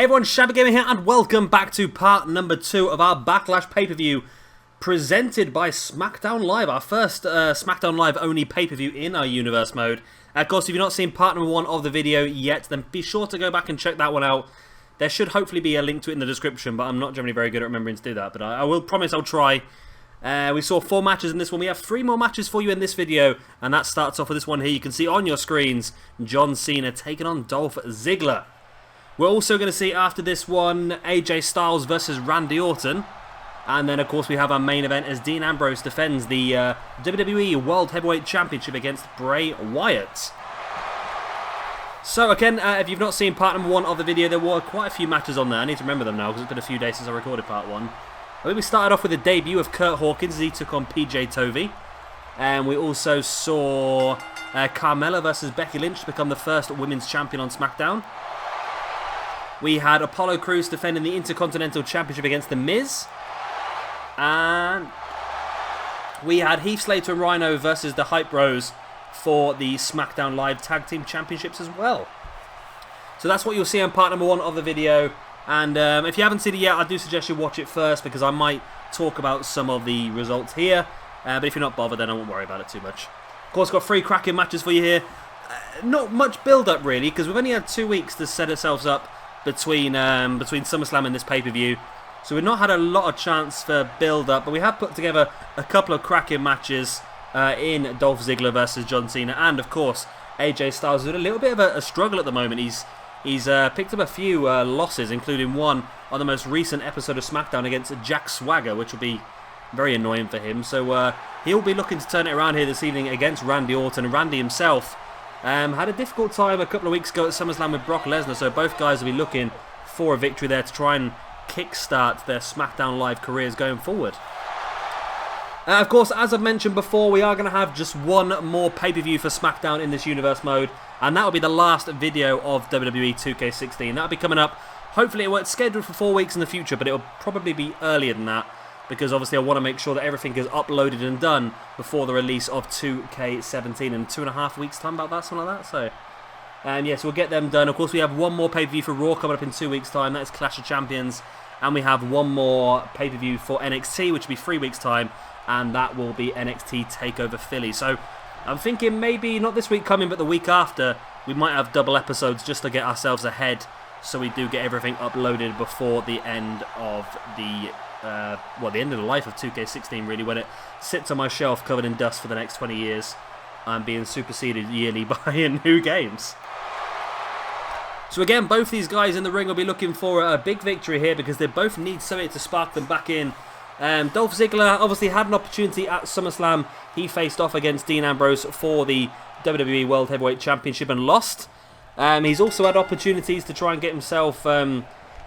Hey everyone, Shabba Gamer here, and welcome back to part number 2 of our Backlash pay-per-view, presented by SmackDown Live, our first SmackDown Live only pay-per-view in our universe mode. Of course, if you've not seen part number 1 of the video yet, then be sure to go back and check that one out. There should hopefully be a link to it in the description, but I'm not generally very good at remembering to do that, but I will promise I'll try. We saw 4 matches in this one. We have 3 more matches for you in this video, and that starts off with this one here. You can see on your screens, John Cena taking on Dolph Ziggler. We're also going to see after this one, AJ Styles versus Randy Orton. And then, of course, we have our main event as Dean Ambrose defends the WWE World Heavyweight Championship against Bray Wyatt. So, again, if you've not seen part number 1 of the video, there were quite a few matches on there. I need to remember them now because it's been a few days since I recorded part 1. I think we started off with the debut of Kurt Hawkins as he took on PJ Tovey. And we also saw Carmella versus Becky Lynch to become the first women's champion on SmackDown. We had Apollo Crews defending the Intercontinental Championship against The Miz. And we had Heath Slater and Rhino versus the Hype Bros for the SmackDown Live Tag Team Championships as well. So that's what you'll see on part number 1 of the video. And if you haven't seen it yet, I do suggest you watch it first because I might talk about some of the results here. But if you're not bothered, then I won't worry about it too much. Of course, got 3 cracking matches for you here. Not much build-up really, because we've only had 2 weeks to set ourselves up between SummerSlam and this pay-per-view. So we've not had a lot of chance for build-up, but we have put together a couple of cracking matches in Dolph Ziggler versus John Cena, and of course AJ Styles is in a little bit of a struggle at the moment. He's picked up a few losses, including one on the most recent episode of SmackDown against Jack Swagger, which will be very annoying for him. So he'll be looking to turn it around here this evening against Randy Orton. Randy himself had a difficult time a couple of weeks ago at SummerSlam with Brock Lesnar, so both guys will be looking for a victory there to try and kickstart their SmackDown Live careers going forward. Of course, as I've mentioned before, we are going to have just one more pay-per-view for SmackDown in this universe mode, and that will be the last video of WWE 2K16. That will be coming up. Hopefully, it's scheduled for 4 weeks in the future, but it will probably be earlier than that, because obviously I want to make sure that everything is uploaded and done before the release of 2K17 in 2.5 weeks time, about that, something like that. So, yes, we'll get them done. Of course, we have one more pay-per-view for Raw coming up in 2 weeks time. That is Clash of Champions. And we have one more pay-per-view for NXT, which will be 3 weeks time, and that will be NXT TakeOver Philly. So, I'm thinking maybe not this week coming, but the week after, we might have double episodes just to get ourselves ahead, so we do get everything uploaded before the end of the the end of the life of 2K16 really, when it sits on my shelf covered in dust for the next 20 years and being superseded yearly by new games. So again, both these guys in the ring will be looking for a big victory here because they both need something to spark them back in. Dolph Ziggler obviously had an opportunity at SummerSlam. He faced off against Dean Ambrose for the WWE World Heavyweight Championship and lost. He's also had opportunities to try and get himself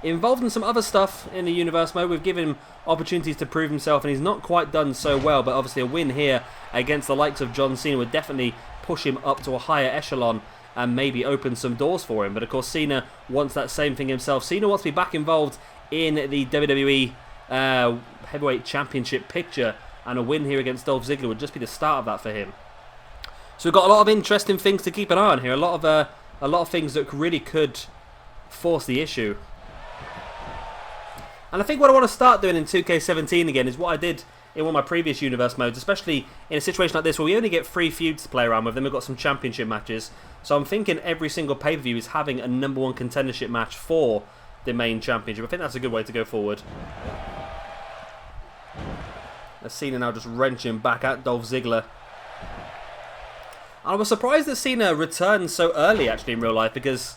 involved in some other stuff in the universe mode. We've given him opportunities to prove himself, and he's not quite done so well, but obviously a win here against the likes of John Cena would definitely push him up to a higher echelon and maybe open some doors for him. But of course Cena wants that same thing himself. Cena wants to be back involved in the WWE Heavyweight Championship picture, and a win here against Dolph Ziggler would just be the start of that for him. So we've got a lot of interesting things to keep an eye on here, a lot of things that really could force the issue. And I think what I want to start doing in 2K17 again is what I did in one of my previous universe modes, especially in a situation like this where we only get 3 feuds to play around with, then we've got some championship matches. So I'm thinking every single pay-per-view is having a number 1 contendership match for the main championship. I think that's a good way to go forward. As Cena now just wrenching back at Dolph Ziggler. I was surprised that Cena returned so early actually in real life, because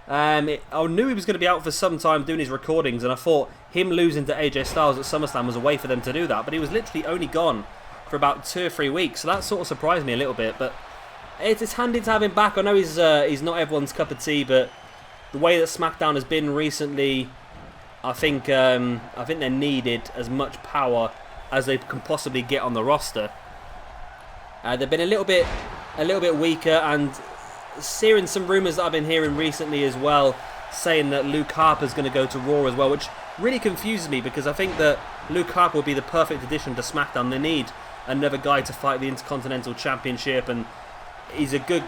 I knew he was going to be out for some time doing his recordings, and I thought him losing to AJ Styles at SummerSlam was a way for them to do that, but he was literally only gone for about 2 or 3 weeks, so that sort of surprised me a little bit. But it's handy to have him back. I know he's not everyone's cup of tea, but the way that SmackDown has been recently, I think they needed as much power as they can possibly get on the roster. They've been a little bit weaker, and seeing some rumours that I've been hearing recently as well, saying that Luke Harper's going to go to Raw as well, which really confuses me because I think that Luke Harper would be the perfect addition to SmackDown. They need another guy to fight the Intercontinental Championship, and he's a good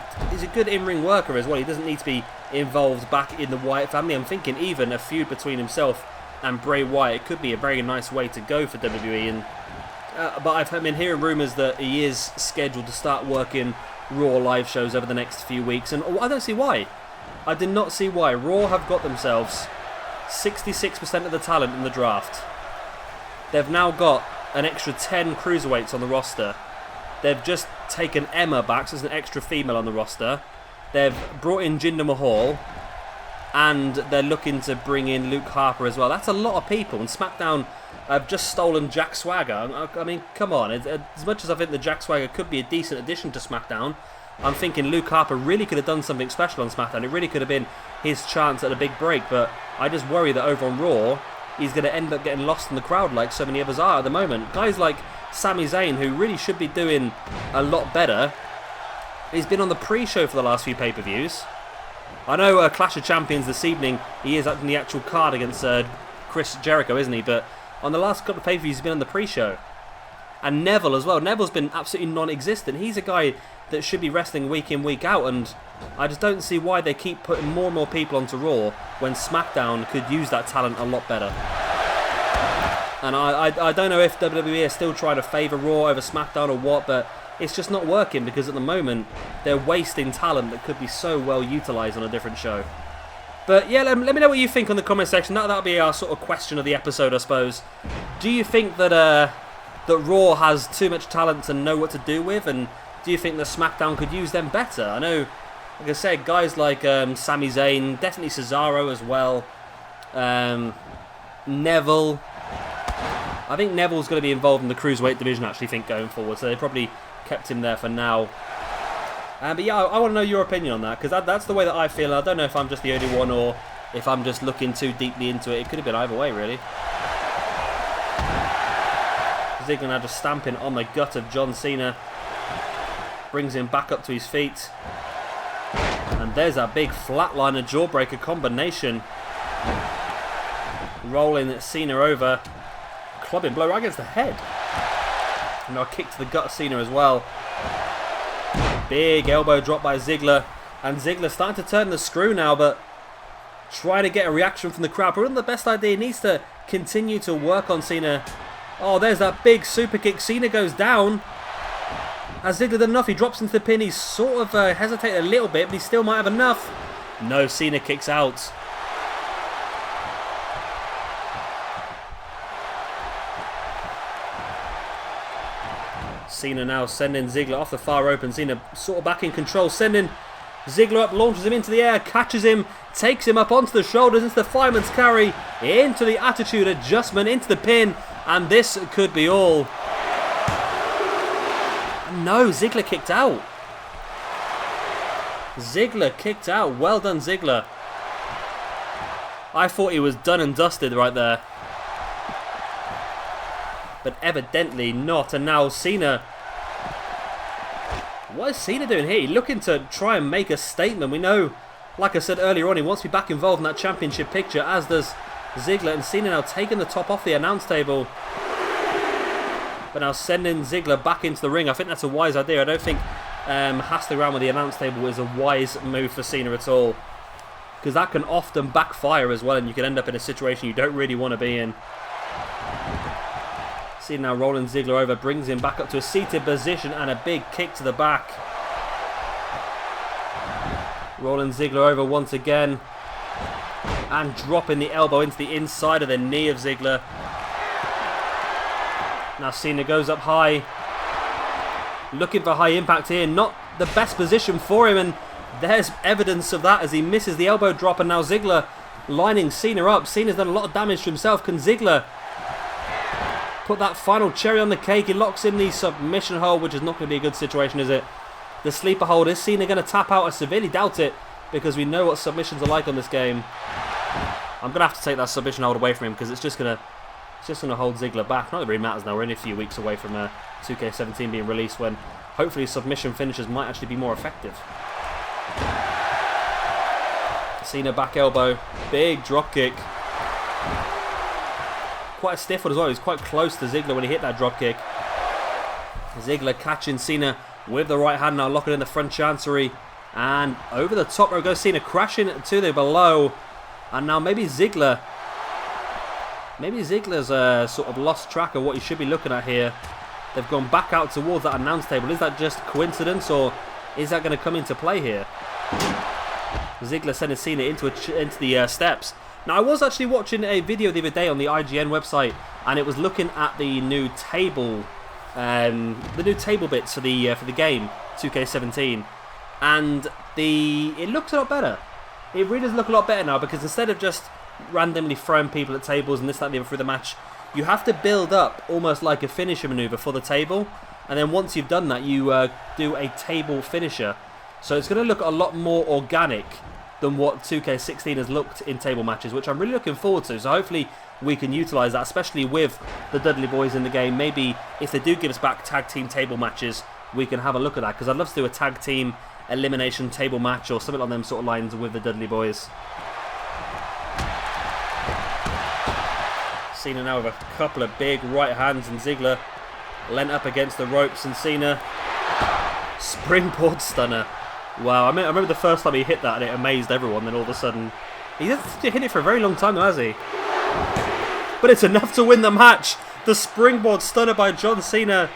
in-ring worker as well. He doesn't need to be involved back in the Wyatt family. I'm thinking even a feud between himself and Bray Wyatt could be a very nice way to go for WWE. And but I've been hearing rumours that he is scheduled to start working Raw live shows over the next few weeks, and I don't see why. I did not see why. Raw have got themselves 66% of the talent in the draft. They've now got an extra 10 cruiserweights on the roster. They've just taken Emma back, so there's an extra female on the roster. They've brought in Jinder Mahal, and they're looking to bring in Luke Harper as well. That's a lot of people, and SmackDown have just stolen Jack Swagger. I mean, come on. As much as I think that Jack Swagger could be a decent addition to SmackDown, I'm thinking Luke Harper really could have done something special on SmackDown. It really could have been his chance at a big break, but I just worry that over on Raw, he's going to end up getting lost in the crowd like so many others are at the moment. Guys like Sami Zayn, who really should be doing a lot better, he's been on the pre-show for the last few pay-per-views. I know Clash of Champions this evening, he is in the actual card against Chris Jericho, isn't he? But on the last couple of pay-per-views, he's been on the pre-show. And Neville as well. Neville's been absolutely non-existent. He's a guy that should be wrestling week in, week out, and I just don't see why they keep putting more and more people onto Raw when SmackDown could use that talent a lot better. And I don't know if WWE are still trying to favour Raw over SmackDown or what, but it's just not working because at the moment they're wasting talent that could be so well utilised on a different show. But yeah, let me know what you think on the comment section. That'll be our sort of question of the episode, I suppose. Do you think that that Raw has too much talent to know what to do with, and do you think that SmackDown could use them better? I know, like I said, guys like Sami Zayn, definitely Cesaro as well, Neville. I think Neville's going to be involved in the Cruiserweight division, actually, going forward, so they probably kept him there for now. But yeah, I want to know your opinion on that, because that's the way that I feel. I don't know if I'm just the only one or if I'm just looking too deeply into it. It could have been either way, really. Ziggler now just stamping on the gut of John Cena. Brings him back up to his feet. And there's that big flatliner jawbreaker combination. Rolling Cena over. Clubbing blow right against the head. And now a kick to the gut of Cena as well. Big elbow drop by Ziggler. And Ziggler starting to turn the screw now, but trying to get a reaction from the crowd. But the best idea, he needs to continue to work on Cena. Oh, there's that big super kick. Cena goes down. Has Ziggler done enough? He drops into the pin. He's sort of hesitated a little bit, but he still might have enough. No, Cena kicks out. Cena now sending Ziggler off the far open. Cena sort of back in control, sending Ziggler up, launches him into the air, catches him, takes him up onto the shoulders, into the fireman's carry, into the attitude adjustment, into the pin, and this could be all. No, Ziggler kicked out. Ziggler kicked out. Well done, Ziggler. I thought he was done and dusted right there. But evidently not. And now Cena. What is Cena doing here? He's looking to try and make a statement. We know, like I said earlier on, he wants to be back involved in that championship picture, as does Ziggler. And Cena now taking the top off the announce table. But now sending Ziggler back into the ring. I think that's a wise idea. I don't think hassling around with the announce table is a wise move for Cena at all. Because that can often backfire as well, and you can end up in a situation you don't really want to be in. Cena now rolling Ziggler over, brings him back up to a seated position, and a big kick to the back. Rolling Ziggler over once again. And dropping the elbow into the inside of the knee of Ziggler. Now Cena goes up high. Looking for high impact here. Not the best position for him, and there's evidence of that as he misses the elbow drop, and now Ziggler lining Cena up. Cena's done a lot of damage to himself. Can Ziggler put that final cherry on the cake? He locks in the submission hold, which is not going to be a good situation, is it? The sleeper hold. Is Cena going to tap out? I severely doubt it, because we know what submissions are like on this game. I'm going to have to take that submission hold away from him, because it's just going to hold Ziggler back. Not that it really matters now. We're only a few weeks away from 2K17 being released, when hopefully submission finishes might actually be more effective. Cena back elbow. Big drop kick. Quite a stiff one as well. He was quite close to Ziggler when he hit that drop kick. Ziggler catching Cena with the right hand now, locking in the front chancery. And over the top row goes Cena, crashing to the below. And now maybe Ziggler. Maybe Ziggler's sort of lost track of what he should be looking at here. They've gone back out towards that announce table. Is that just coincidence, or is that going to come into play here? Ziggler sending Cena into the steps. Now, I was actually watching a video the other day on the IGN website, and it was looking at the new table, bits for the game 2K17, and it looks a lot better. It really does look a lot better now, because instead of just randomly throwing people at tables and this, that, and the other through the match, you have to build up almost like a finisher maneuver for the table, and then once you've done that, you do a table finisher. So it's going to look a lot more organic than what 2K16 has looked in table matches, which I'm really looking forward to. So hopefully we can utilise that, especially with the Dudley Boys in the game. Maybe if they do give us back tag team table matches, we can have a look at that, because I'd love to do a tag team elimination table match or something on them sort of lines with the Dudley Boys. Cena now with a couple of big right hands, and Ziggler leant up against the ropes, and Cena springboard stunner. Wow, I remember the first time he hit that and it amazed everyone, then all of a sudden he hasn't hit it for a very long time though, has he? But it's enough to win the match. The springboard stunner by John Cena,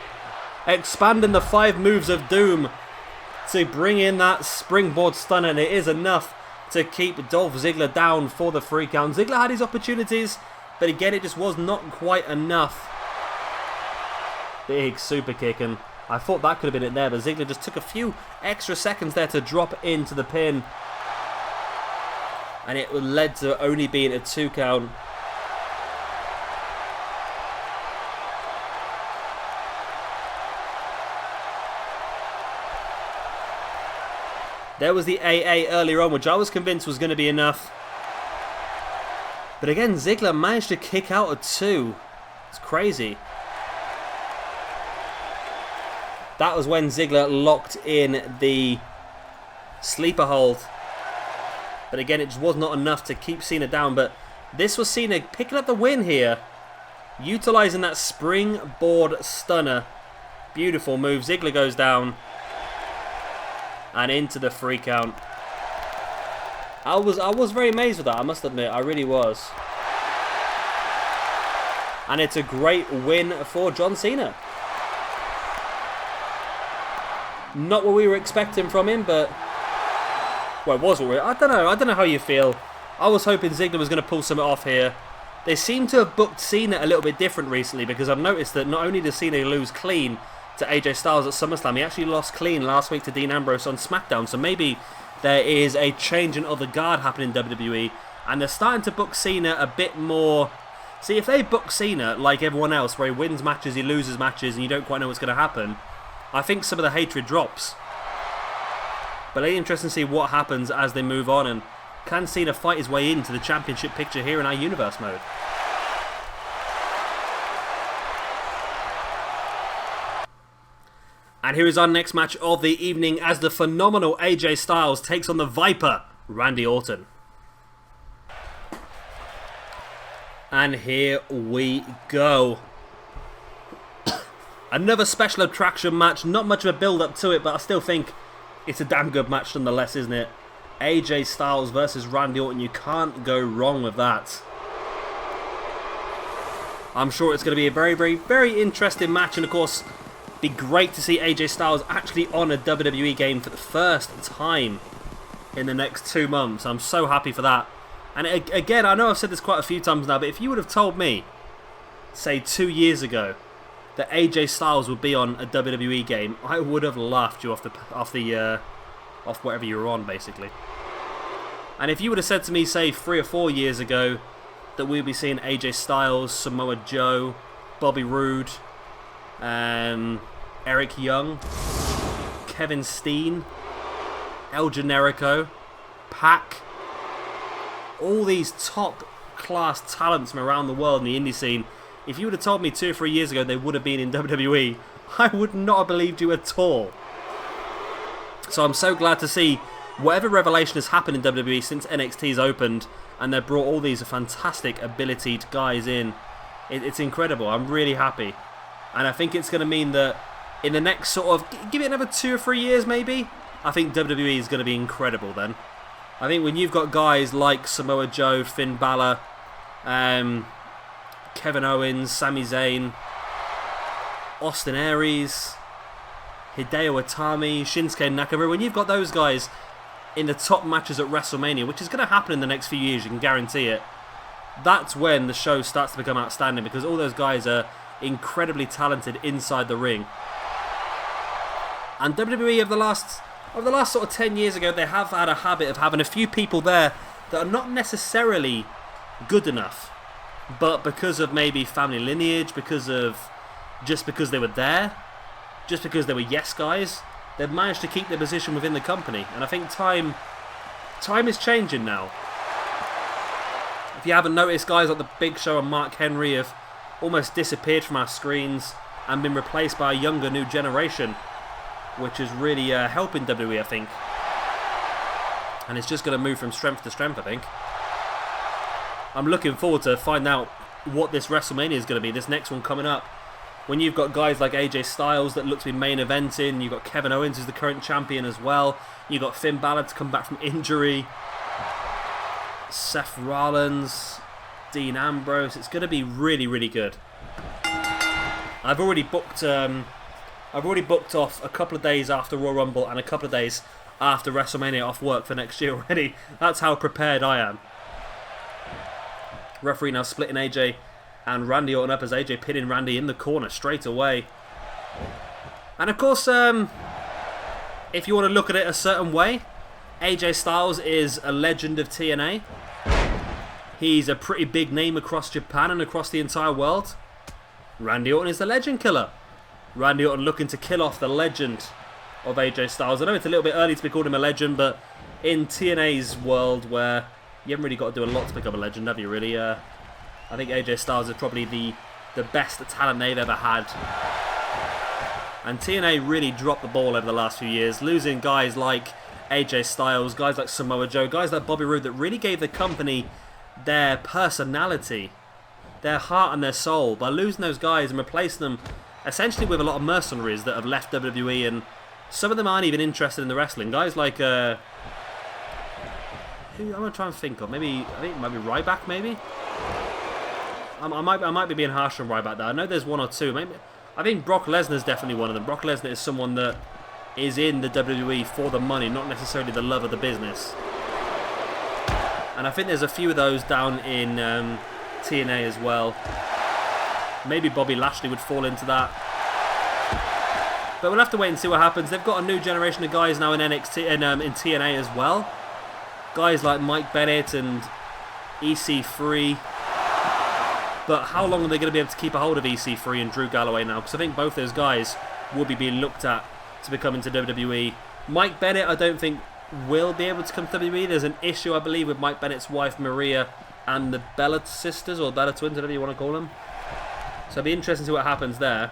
expanding the 5 moves of doom to bring in that springboard stunner, and it is enough to keep Dolph Ziggler down for the 3 count. Ziggler had his opportunities, but again, it just was not quite enough. Big super kick, and I thought that could have been it there, but Ziggler just took a few extra seconds there to drop into the pin. And it led to only being a 2 count. There was the AA earlier on, which I was convinced was going to be enough. But again, Ziggler managed to kick out a 2. It's crazy. That was when Ziggler locked in the sleeper hold. But again, it just was not enough to keep Cena down. But this was Cena picking up the win here, utilising that springboard stunner. Beautiful move. Ziggler goes down and into the 3 count. I was very amazed with that, I must admit. I really was. And it's a great win for John Cena. Not what we were expecting from him, but well, it was what we were. I don't know how you feel. I was hoping Ziggler was going to pull something off here. They seem to have booked Cena a little bit different recently, because I've noticed that not only does Cena lose clean to AJ Styles at SummerSlam, he actually lost clean last week to Dean Ambrose on SmackDown. So maybe there is a changing of the guard happening in WWE, and they're starting to book Cena a bit more. See, if they book Cena like everyone else, where he wins matches, he loses matches, and you don't quite know what's going to happen, I think some of the hatred drops. But it'll be interesting to see what happens as they move on, and can Cena fight his way into the championship picture here in our universe mode? And here is our next match of the evening, as the phenomenal AJ Styles takes on the Viper, Randy Orton. And here we go. Another special attraction match. Not much of a build up to it, but I still think it's a damn good match nonetheless, isn't it? AJ Styles versus Randy Orton. You can't go wrong with that. I'm sure it's going to be a very, very, very interesting match. And of course, be great to see AJ Styles actually on a WWE game for the first time in the next 2 months. I'm so happy for that. And again, I know I've said this quite a few times now, but if you would have told me, say 2 years ago, that AJ Styles would be on a WWE game, I would have laughed you off whatever you were on, basically. And if you would have said to me, say 3 or 4 years ago, that we'd be seeing AJ Styles, Samoa Joe, Bobby Roode, Eric Young, Kevin Steen, El Generico, Pac, all these top class talents from around the world in the indie scene, if you would have told me 2 or 3 years ago they would have been in WWE, I would not have believed you at all. So I'm so glad to see whatever revelation has happened in WWE since NXT's opened, and they've brought all these fantastic abilitied guys in. It's incredible. I'm really happy. And I think it's going to mean that in the next sort of, give it another 2 or 3 years maybe, I think WWE is going to be incredible then. I think when you've got guys like Samoa Joe, Finn Balor, Kevin Owens, Sami Zayn, Austin Aries, Hideo Itami, Shinsuke Nakamura, when you've got those guys in the top matches at WrestleMania, which is going to happen in the next few years, you can guarantee it, that's when the show starts to become outstanding, because all those guys are incredibly talented inside the ring. And WWE over the last sort of 10 years ago, they have had a habit of having a few people there that are not necessarily good enough, but because of maybe family lineage, because they were there, just because they were yes guys, they've managed to keep their position within the company. And I think time is changing now. If you haven't noticed, guys like the Big Show and Mark Henry have almost disappeared from our screens and been replaced by a younger new generation, which is really helping WWE, I think. And it's just going to move from strength to strength, I think. I'm looking forward to find out what this WrestleMania is going to be, this next one coming up. When you've got guys like AJ Styles that look to be main eventing, you've got Kevin Owens who's the current champion as well, you've got Finn Balor to come back from injury, Seth Rollins, Dean Ambrose. It's going to be really, really good. I've already booked off a couple of days after Royal Rumble and a couple of days after WrestleMania off work for next year already. That's how prepared I am. Referee now splitting AJ and Randy Orton up as AJ pinning Randy in the corner straight away. And of course, if you want to look at it a certain way, AJ Styles is a legend of TNA. He's a pretty big name across Japan and across the entire world. Randy Orton is the legend killer. Randy Orton looking to kill off the legend of AJ Styles. I know it's a little bit early to be called him a legend, but in TNA's world, where you haven't really got to do a lot to become a legend, have you really? I think AJ Styles is probably the best talent they've ever had. And TNA really dropped the ball over the last few years, losing guys like AJ Styles, guys like Samoa Joe, guys like Bobby Roode that really gave the company their personality, their heart and their soul. By losing those guys and replacing them essentially with a lot of mercenaries that have left WWE, and some of them aren't even interested in the wrestling. Guys like, who I'm going to try and think of. I think it might be Ryback, maybe? I might be being harsh on Ryback there. I know there's one or two. Maybe, I think Brock Lesnar's definitely one of them. Brock Lesnar is someone that is in the WWE for the money, not necessarily the love of the business. And I think there's a few of those down in TNA as well. Maybe Bobby Lashley would fall into that. But we'll have to wait and see what happens. They've got a new generation of guys now in NXT and in TNA as well. Guys like Mike Bennett and EC3. But how long are they going to be able to keep a hold of EC3 and Drew Galloway now? Because I think both those guys will be being looked at to become into WWE. Mike Bennett, I don't think, will be able to come to WWE. There's an issue, I believe, with Mike Bennett's wife, Maria, and the Bella sisters, or Bella twins, whatever you want to call them. So it'll be interesting to see what happens there.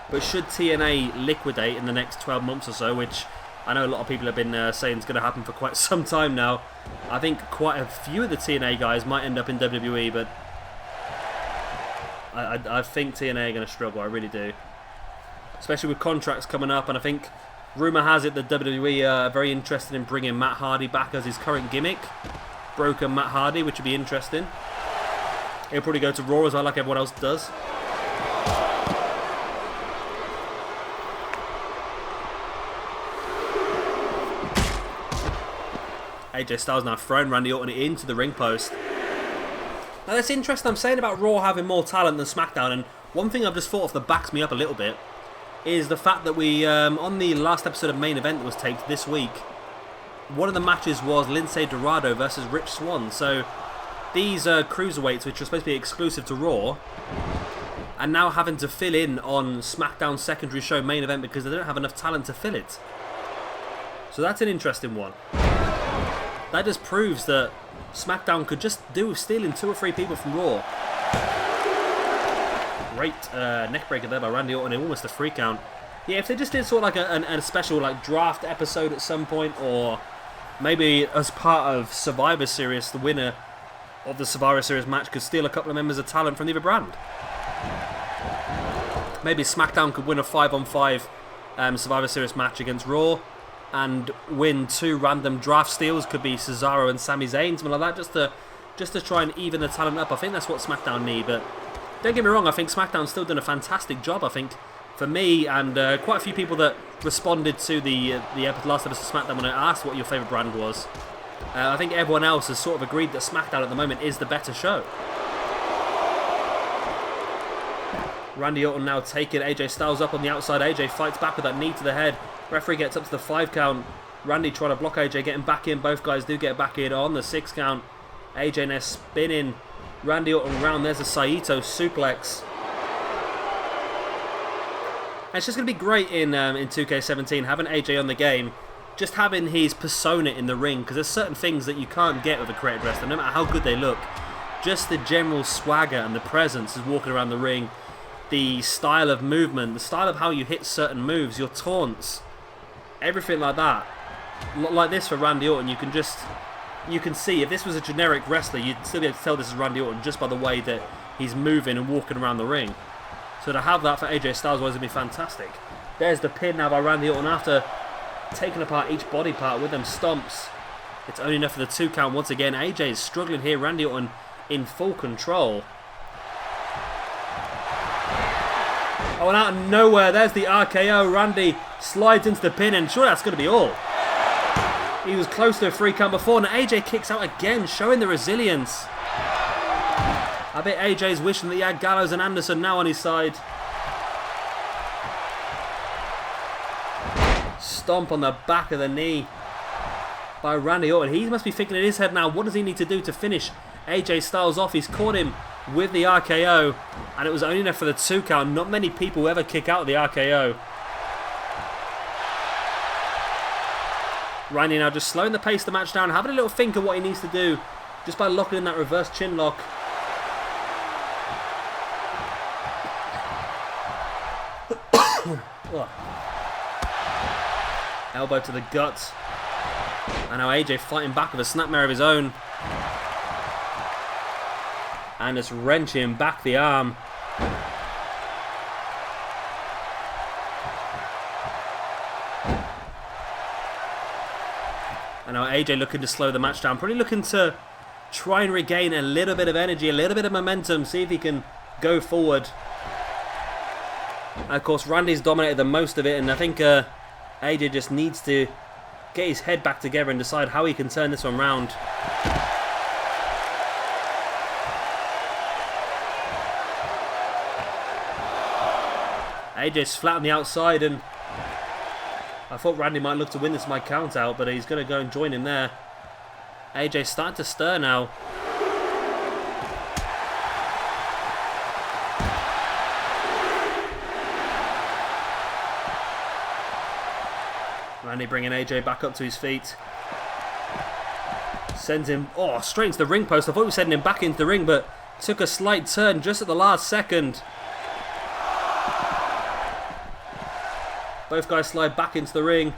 But should TNA liquidate in the next 12 months or so, which I know a lot of people have been saying is going to happen for quite some time now, I think quite a few of the TNA guys might end up in WWE, but I think TNA are going to struggle, I really do. Especially with contracts coming up, and I think rumour has it that WWE are very interested in bringing Matt Hardy back as his current gimmick. Broken Matt Hardy, which would be interesting. He'll probably go to Raw as well, like everyone else does. AJ Styles now throwing Randy Orton into the ring post. Now that's interesting. I'm saying about Raw having more talent than SmackDown, and one thing I've just thought of that backs me up a little bit is the fact that we, on the last episode of Main Event that was taped this week, one of the matches was Lince Dorado versus Rich Swann. So these cruiserweights, which are supposed to be exclusive to Raw, are now having to fill in on SmackDown's secondary show Main Event because they don't have enough talent to fill it. So that's an interesting one. That just proves that SmackDown could just do with stealing 2 or 3 people from Raw. Great neckbreaker there by Randy Orton, almost a 3 count. Yeah, if they just did sort of like a special like draft episode at some point, or maybe as part of Survivor Series, the winner of the Survivor Series match could steal a couple of members of talent from either brand. Maybe SmackDown could win a 5-on-5 Survivor Series match against Raw and win 2 random draft steals. Could be Cesaro and Sami Zayn, something like that, just to try and even the talent up. I think that's what SmackDown need, but don't get me wrong, I think SmackDown's still done a fantastic job. I think for me and quite a few people that responded to the last episode of SmackDown when I asked what your favourite brand was, I think everyone else has sort of agreed that SmackDown at the moment is the better show. Randy Orton now taking AJ Styles up on the outside. AJ fights back with that knee to the head. Referee gets up to the 5 count. Randy trying to block AJ, getting back in. Both guys do get back in on the 6 count. AJ now spinning Randy Orton round. There's a Saito suplex. And it's just going to be great in 2K17 having AJ on the game. Just having his persona in the ring, because there's certain things that you can't get with a created wrestler, no matter how good they look. Just the general swagger and the presence is walking around the ring. The style of movement, the style of how you hit certain moves, your taunts, everything like that. Like this for Randy Orton, you can see if this was a generic wrestler, you'd still be able to tell this is Randy Orton just by the way that he's moving and walking around the ring. So to have that for AJ Styles was going to be fantastic. There's the pin now by Randy Orton after taking apart each body part with them stomps. It's only enough for the 2 count once again. AJ is struggling here. Randy Orton in full control. Oh, and out of nowhere, there's the RKO. Randy slides into the pin, and sure, that's going to be all. He was close to a 3 count before, and AJ kicks out again, showing the resilience. I bet AJ's wishing that he had Gallows and Anderson now on his side. Stomp on the back of the knee by Randy Orton. He must be thinking in his head now, what does he need to do to finish AJ Styles off? He's caught him with the RKO, and it was only enough for the 2 count. Not many people ever kick out of the RKO. Randy now just slowing the pace of the match down, having a little think of what he needs to do just by locking in that reverse chin lock. Elbow to the gut. And now AJ fighting back with a snapmare of his own. And just wrenching back the arm. And now AJ looking to slow the match down. Probably looking to try and regain a little bit of energy, a little bit of momentum. See if he can go forward. And of course, Randy's dominated the most of it. And I think AJ just needs to get his head back together and decide how he can turn this one round. AJ's flat on the outside, and I thought Randy might look to win this by count out, but he's going to go and join him there. AJ's starting to stir now. Randy bringing AJ back up to his feet. Sends him, straight into the ring post. I thought we were sending him back into the ring, but took a slight turn just at the last second. Both guys slide back into the ring.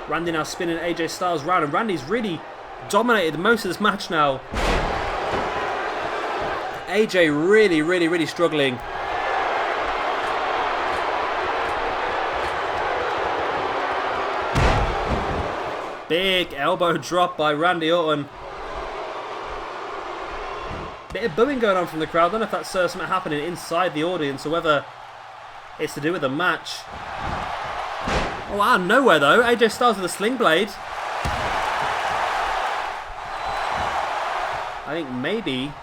Randy now spinning AJ Styles round, and Randy's really dominated most of this match now. AJ really struggling. Big elbow drop by Randy Orton. Bit of booing going on from the crowd. I don't know if that's something happening inside the audience or whether it's to do with the match. Oh, out of nowhere though, AJ Styles with a sling blade. I think maybe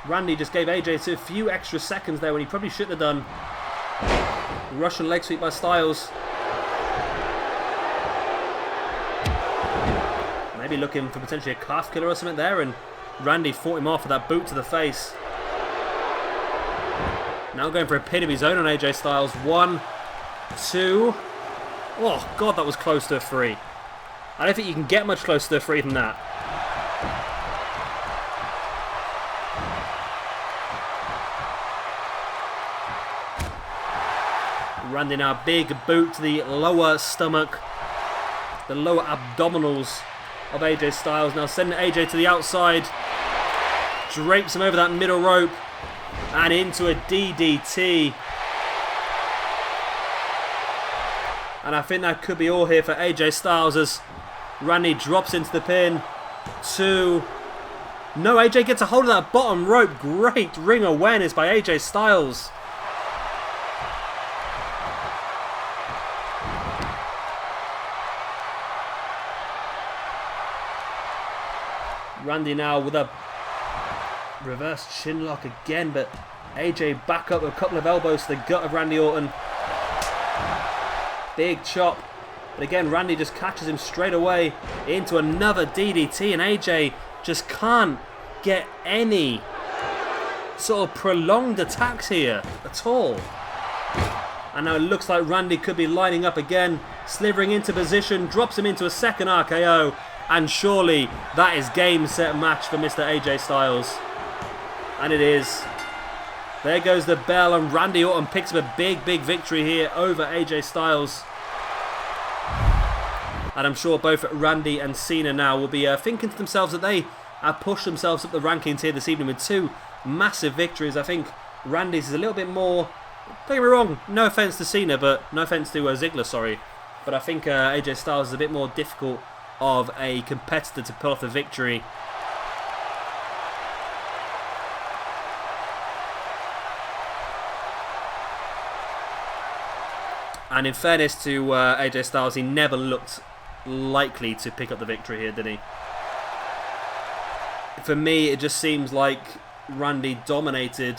Randy just gave AJ a few extra seconds there when he probably shouldn't have done. Russian leg sweep by Styles. Maybe looking for potentially a calf killer or something there, and Randy fought him off with that boot to the face. Now going for a pin of his own on AJ Styles. 1, 2. Oh, God, that was close to a 3. I don't think you can get much closer to a 3 than that. Randy now, big boot to the lower stomach. The lower abdominals of AJ Styles. Now sending AJ to the outside. Drapes him over that middle rope. And into a DDT. And I think that could be all here for AJ Styles as Randy drops into the pin. 2. No, AJ gets a hold of that bottom rope. Great ring awareness by AJ Styles. Randy now with a reverse chin lock again, but AJ back up with a couple of elbows to the gut of Randy Orton. Big chop. But again, Randy just catches him straight away into another DDT, and AJ just can't get any sort of prolonged attacks here at all. And now it looks like Randy could be lining up again, slithering into position, drops him into a second RKO, and surely that is game, set, match for Mr. AJ Styles. And it is. There goes the bell, and Randy Orton picks up a big, big victory here over AJ Styles. And I'm sure both Randy and Cena now will be thinking to themselves that they have pushed themselves up the rankings here this evening with 2 massive victories. I think Randy's is a little bit more, don't get me wrong, no offence to Cena, but no offence to Ziggler, sorry. But I think AJ Styles is a bit more difficult of a competitor to pull off the victory. And in fairness to AJ Styles, he never looked likely to pick up the victory here, did he? For me, it just seems like Randy dominated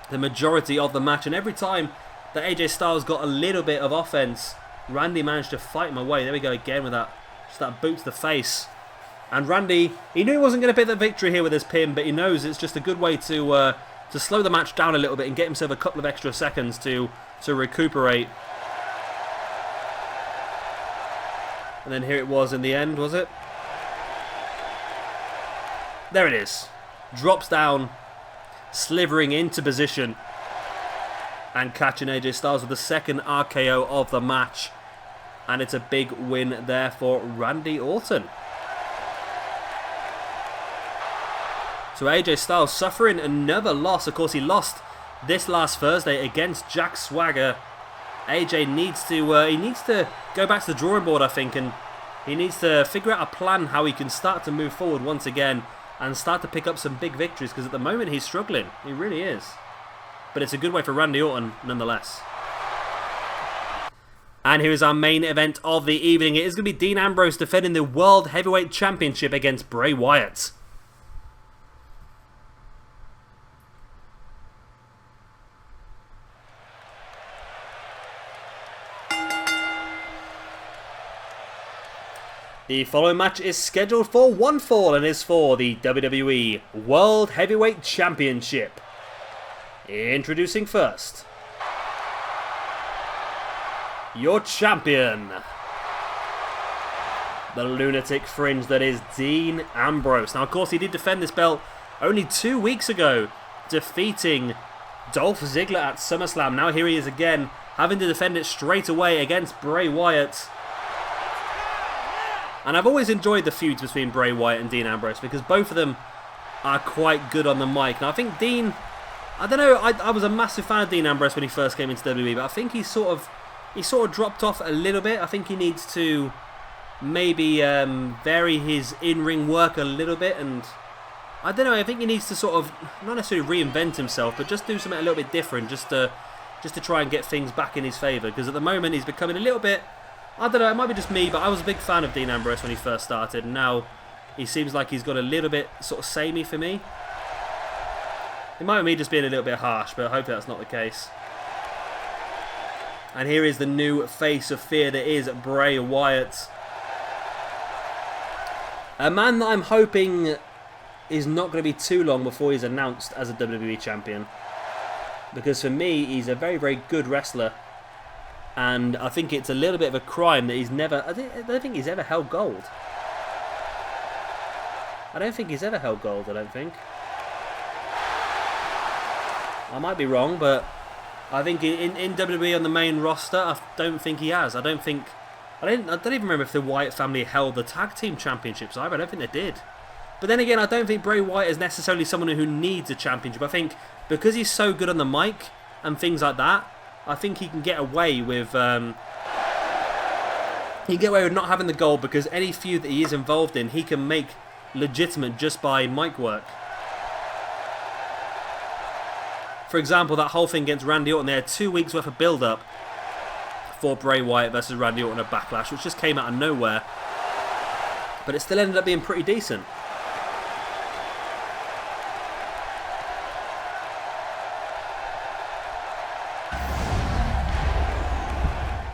the majority of the match, and every time that AJ Styles got a little bit of offense, Randy managed to fight him away. There we go again with that, just that boot to the face. And Randy, he knew he wasn't going to pick the victory here with his pin, but he knows it's just a good way to slow the match down a little bit and get himself a couple of extra seconds to recuperate. And then here it was in the end, was it? There it is. Drops down, slithering into position, and catching AJ Styles with the second RKO of the match. And it's a big win there for Randy Orton. So AJ Styles suffering another loss. Of course, he lost this last Thursday against Jack Swagger. AJ needs to go back to the drawing board, I think, and he needs to figure out a plan how he can start to move forward once again and start to pick up some big victories, because at the moment he's struggling. He really is. But it's a good way for Randy Orton nonetheless. And here is our main event of the evening. It is going to be Dean Ambrose defending the World Heavyweight Championship against Bray Wyatt. The following match is scheduled for one fall and is for the WWE World Heavyweight Championship. Introducing first, your champion, the lunatic fringe that is Dean Ambrose. Now, of course, he did defend this belt only 2 weeks ago, defeating Dolph Ziggler at SummerSlam. Now here he is again, having to defend it straight away against Bray Wyatt. And I've always enjoyed the feuds between Bray Wyatt and Dean Ambrose, because both of them are quite good on the mic. Now, I think Dean, I don't know, I was a massive fan of Dean Ambrose when he first came into WWE, but I think he sort of dropped off a little bit. I think he needs to maybe vary his in-ring work a little bit, and I don't know, I think he needs to sort of, not necessarily reinvent himself, but just do something a little bit different, just to try and get things back in his favour, because at the moment he's becoming a little bit, I don't know, it might be just me, but I was a big fan of Dean Ambrose when he first started, and now he seems like he's got a little bit sort of samey for me. It might be me just being a little bit harsh, but I hope that's not the case. And here is the new face of fear that is Bray Wyatt. A man that I'm hoping is not going to be too long before he's announced as a WWE champion. Because for me, he's a very, very good wrestler. And I think it's a little bit of a crime that he's never... I don't think he's ever held gold. I don't think he's ever held gold, I don't think. I might be wrong, but I think in WWE on the main roster, I don't think he has. I don't even remember if the Wyatt family held the tag team championships either. I don't think they did. But then again, I don't think Bray Wyatt is necessarily someone who needs a championship. I think because he's so good on the mic and things like that, I think he can get away with not having the gold, because any feud that he is involved in, he can make legitimate just by mic work. For example, that whole thing against Randy Orton, they had 2 weeks worth of build-up for Bray Wyatt versus Randy Orton at Backlash, which just came out of nowhere. But it still ended up being pretty decent.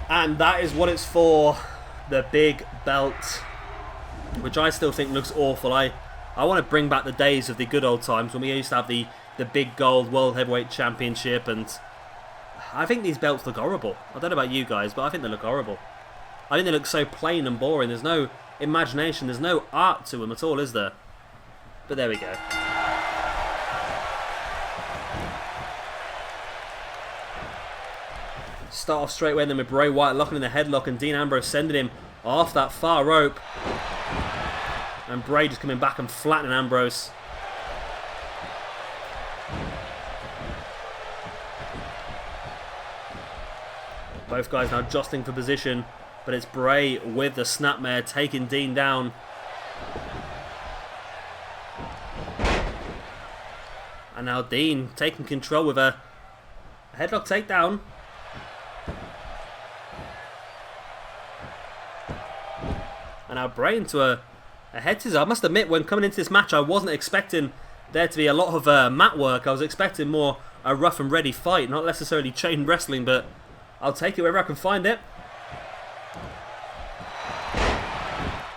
And that is what it's for. The big belt, which I still think looks awful. I want to bring back the days of the good old times when we used to have the big gold World Heavyweight Championship, and I think these belts look horrible. I don't know about you guys, but I think they look horrible. I think they look so plain and boring. There's no imagination, there's no art to them at all, is there? But there we go. Start off straight away then with Bray Wyatt locking in the headlock and Dean Ambrose sending him off that far rope. And Bray just coming back and flattening Ambrose. Both guys now jostling for position, but it's Bray with the snapmare taking Dean down. And now Dean taking control with a headlock takedown. And now Bray into a head scissors. I must admit, when coming into this match, I wasn't expecting there to be a lot of mat work. I was expecting more a rough and ready fight, not necessarily chain wrestling, but I'll take it wherever I can find it.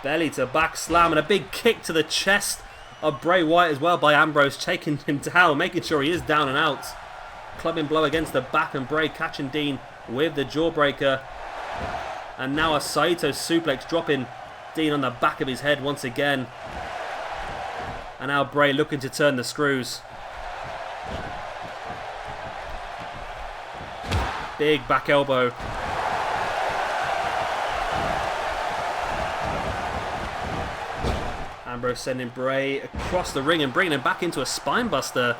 Belly to back slam and a big kick to the chest of Bray Wyatt as well by Ambrose, taking him down, making sure he is down and out. Clubbing blow against the back and Bray catching Dean with the jawbreaker. And now a Saito suplex, dropping Dean on the back of his head once again. And now Bray looking to turn the screws. Big back elbow. Ambrose sending Bray across the ring and bringing him back into a spine buster.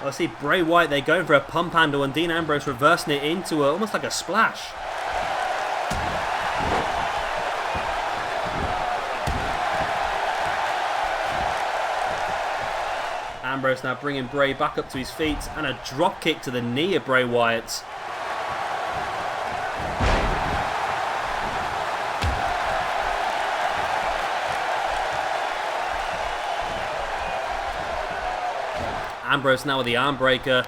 I see Bray Wyatt, they're going for a pump handle and Dean Ambrose reversing it into almost like a splash. Ambrose now bringing Bray back up to his feet and a drop kick to the knee of Bray Wyatt. Ambrose now with the arm breaker.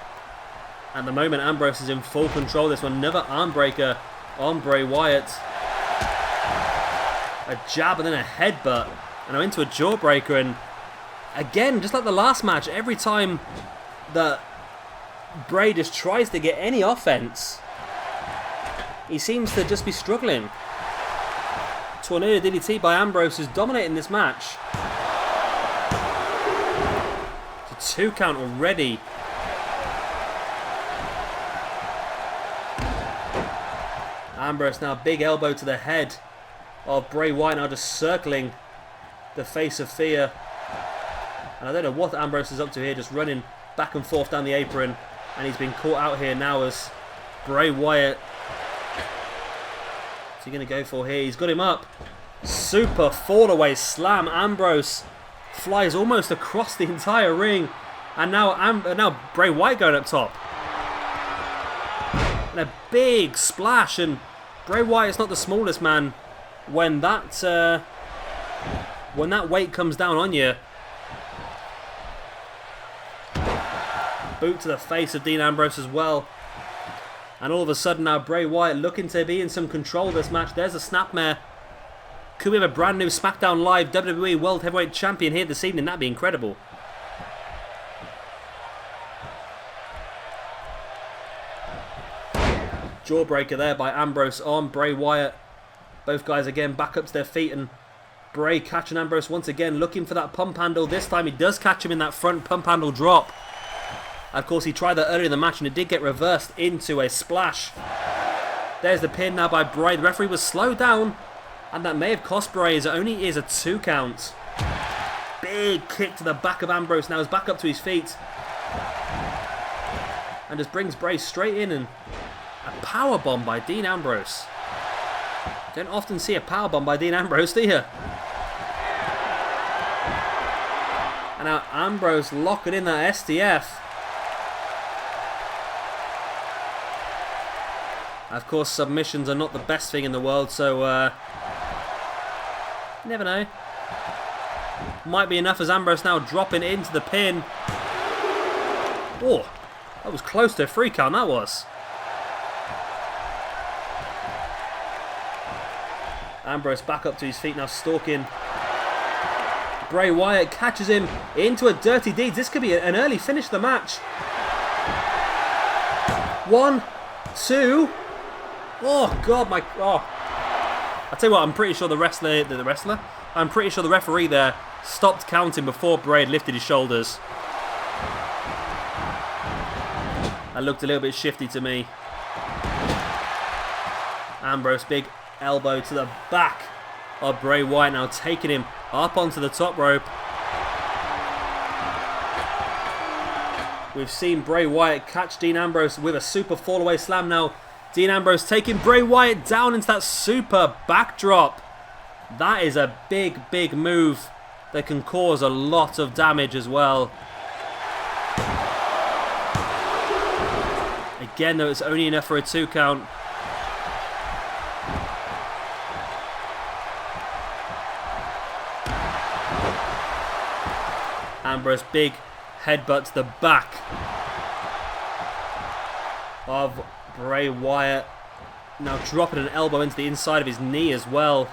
At the moment, Ambrose is in full control of this one. Another arm breaker on Bray Wyatt. A jab and then a headbutt. And now into a jawbreaker. And again, just like the last match, every time that Bray just tries to get any offense, he seems to just be struggling. Tornado DDT by Ambrose is dominating this match. 2 count already. Ambrose now big elbow to the head of Bray Wyatt, now just circling the face of fear. And I don't know what Ambrose is up to here, just running back and forth down the apron, and he's been caught out here now as Bray Wyatt. What's he going to go for here? He's got him up. Super fall away slam. Ambrose flies almost across the entire ring, and now Bray Wyatt going up top. And a big splash, and Bray Wyatt's not the smallest man. When that weight comes down on you, boot to the face of Dean Ambrose as well. And all of a sudden now Bray Wyatt looking to be in some control of this match. There's a snapmare. Could we have a brand new SmackDown Live WWE World Heavyweight Champion here this evening? That'd be incredible. Jawbreaker there by Ambrose on Bray Wyatt. Both guys again back up to their feet, and Bray catching Ambrose once again, looking for that pump handle. This time he does catch him in that front pump handle drop. Of course, he tried that earlier in the match and it did get reversed into a splash. There's the pin now by Bray. The referee was slowed down, and that may have cost Bray, as it only is a 2 count. Big kick to the back of Ambrose. Now he's back up to his feet. And just brings Bray straight in, and a powerbomb by Dean Ambrose. Don't often see a powerbomb by Dean Ambrose, do you? And now Ambrose locking in that STF. Of course, submissions are not the best thing in the world, so you never know. Might be enough as Ambrose now dropping into the pin. Oh, that was close to a 3 count, that was. Ambrose back up to his feet now, stalking. Bray Wyatt catches him into a dirty deed. This could be an early finish of the match. 1, 2. Oh God, my I tell you what, I'm pretty sure I'm pretty sure the referee there stopped counting before Bray had lifted his shoulders. That looked a little bit shifty to me. Ambrose, big elbow to the back of Bray Wyatt, now taking him up onto the top rope. We've seen Bray Wyatt catch Dean Ambrose with a super fall-away slam. Now Dean Ambrose taking Bray Wyatt down into that super backdrop. That is a big, big move that can cause a lot of damage as well. Again, though, it's only enough for a 2 count. Ambrose, big headbutt to the back of Bray Wyatt. Now dropping an elbow into the inside of his knee as well.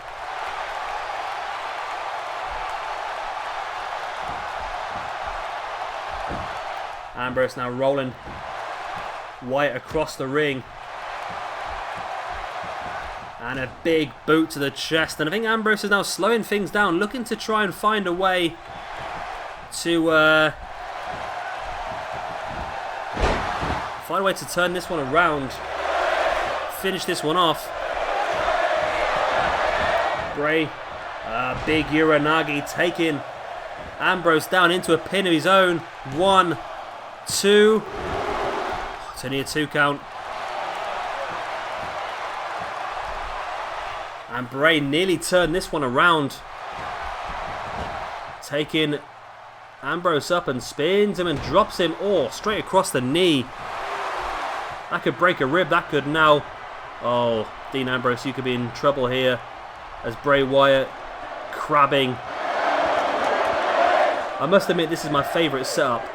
Ambrose now rolling Wyatt across the ring. And a big boot to the chest. And I think Ambrose is now slowing things down, looking to try and find a way to turn this one around. Finish this one off. Bray, big Uranagi taking Ambrose down into a pin of his own. 1, 2. It's only a 2 count. And Bray nearly turned this one around. Taking Ambrose up and spins him and drops him straight across the knee. That could break a rib. That could now. Oh, Dean Ambrose, you could be in trouble here as Bray Wyatt crabbing. I must admit, this is my favourite setup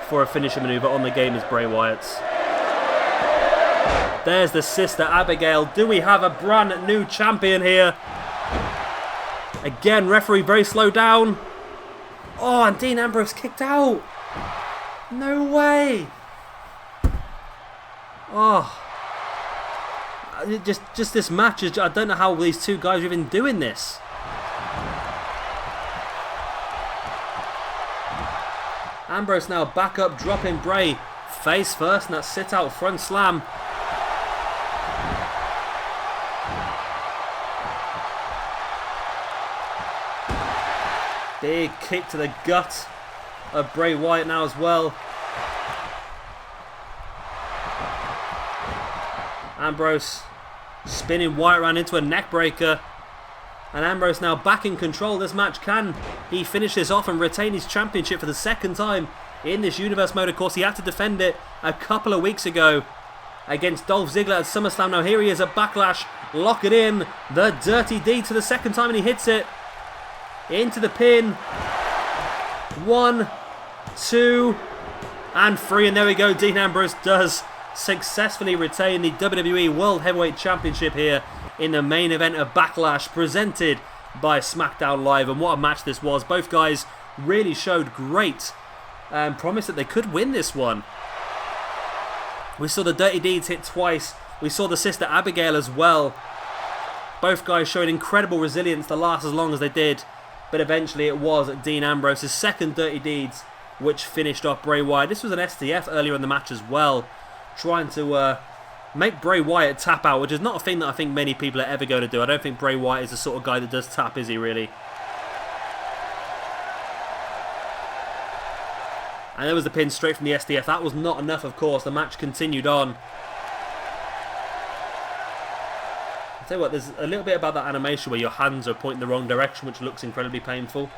for a finisher manoeuvre on the game, is Bray Wyatt's. There's the Sister Abigail. Do we have a brand new champion here? Again, referee very slow down. Oh, and Dean Ambrose kicked out. No way. Oh. Just this match is, I don't know how these two guys are even doing this. Ambrose now back up, dropping Bray face first, and that sit out front slam. Big kick to the gut of Bray Wyatt now as well. Ambrose spinning Wyatt around into a neck breaker. And Ambrose now back in control of this match. Can he finish this off and retain his championship for the second time in this universe mode? Of course, he had to defend it a couple of weeks ago against Dolph Ziggler at SummerSlam. Now here he is at Backlash. Lock it in. The dirty deed to the second time, and he hits it into the pin. 1, 2, and 3. And there we go. Dean Ambrose does successfully retain the WWE World Heavyweight Championship here in the main event of Backlash, presented by SmackDown Live. And what a match this was. Both guys really showed great promise that they could win this one. We saw the Dirty Deeds hit twice. We saw the Sister Abigail as well. Both guys showing incredible resilience to last as long as they did. But eventually it was Dean Ambrose's second Dirty Deeds which finished off Bray Wyatt. This was an STF earlier in the match as well. Trying to make Bray Wyatt tap out, which is not a thing that I think many people are ever going to do. I don't think Bray Wyatt is the sort of guy that does tap, is he really? And there was the pin straight from the STF. That was not enough, of course. The match continued on. I'll tell you what, there's a little bit about that animation where your hands are pointing the wrong direction, which looks incredibly painful.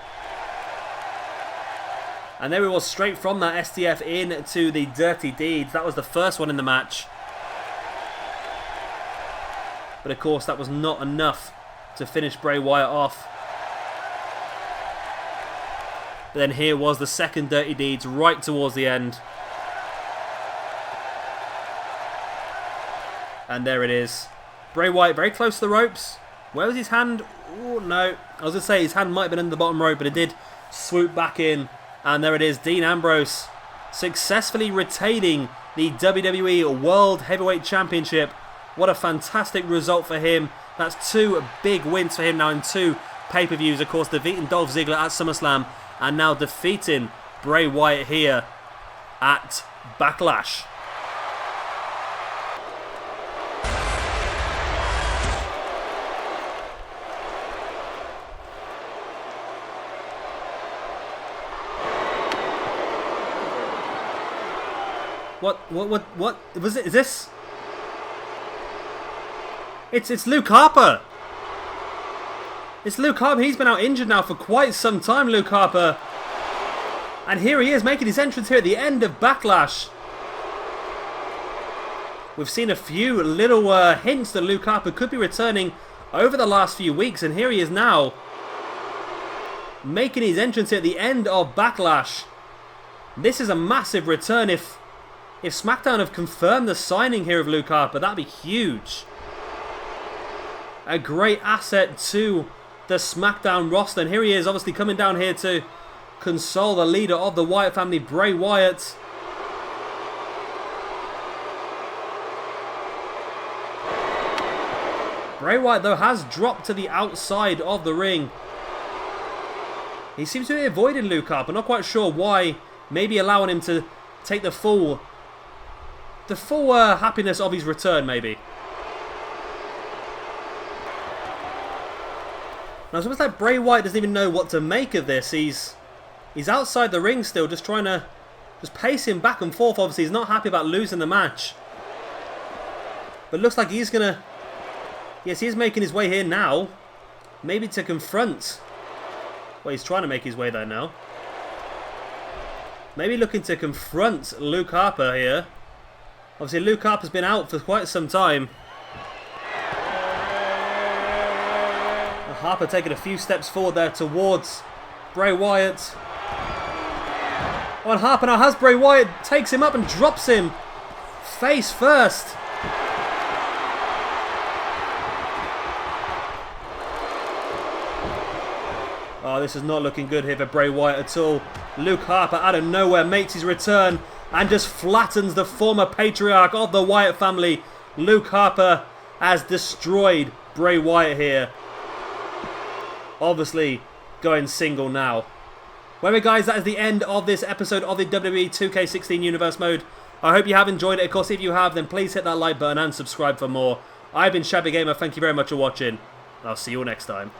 And there it was, straight from that STF into the Dirty Deeds. That was the first one in the match. But of course, that was not enough to finish Bray Wyatt off. But then here was the second Dirty Deeds right towards the end. And there it is. Bray Wyatt very close to the ropes. Where was his hand? Oh, no. I was going to say his hand might have been in the bottom rope, but it did swoop back in. And there it is. Dean Ambrose successfully retaining the WWE World Heavyweight Championship. What a fantastic result for him. That's 2 big wins for him now in 2 pay-per-views. Of course, defeating Dolph Ziggler at SummerSlam and now defeating Bray Wyatt here at Backlash. What was it? Is this? It's Luke Harper. It's Luke Harper. He's been out injured now for quite some time, Luke Harper. And here he is making his entrance here at the end of Backlash. We've seen a few little hints that Luke Harper could be returning over the last few weeks, and here he is now making his entrance here at the end of Backlash. This is a massive return. If SmackDown have confirmed the signing here of Luke Harper, that'd be huge. A great asset to the SmackDown roster. And here he is, obviously coming down here to console the leader of the Wyatt family, Bray Wyatt. Bray Wyatt, though, has dropped to the outside of the ring. He seems to be avoiding Luke Harper. Not quite sure why. Maybe allowing him to take the full happiness of his return, maybe. Now, it's almost like Bray Wyatt doesn't even know what to make of this. He's outside the ring still, just trying to pace him back and forth. Obviously, he's not happy about losing the match. But it looks like he's going to... Yes, he's making his way here now. Maybe to confront... Well, he's trying to make his way there now. Maybe looking to confront Luke Harper here. Obviously, Luke Harper's been out for quite some time. Harper taking a few steps forward there towards Bray Wyatt. Oh, and Harper now has Bray Wyatt, takes him up and drops him face first. Oh, this is not looking good here for Bray Wyatt at all. Luke Harper out of nowhere makes his return and just flattens the former patriarch of the Wyatt family. Luke Harper has destroyed Bray Wyatt here. Obviously going single now. Well, guys, that is the end of this episode of the WWE 2K16 Universe Mode. I hope you have enjoyed it. Of course, if you have, then please hit that like button and subscribe for more. I've been Shabby Gamer. Thank you very much for watching. I'll see you all next time.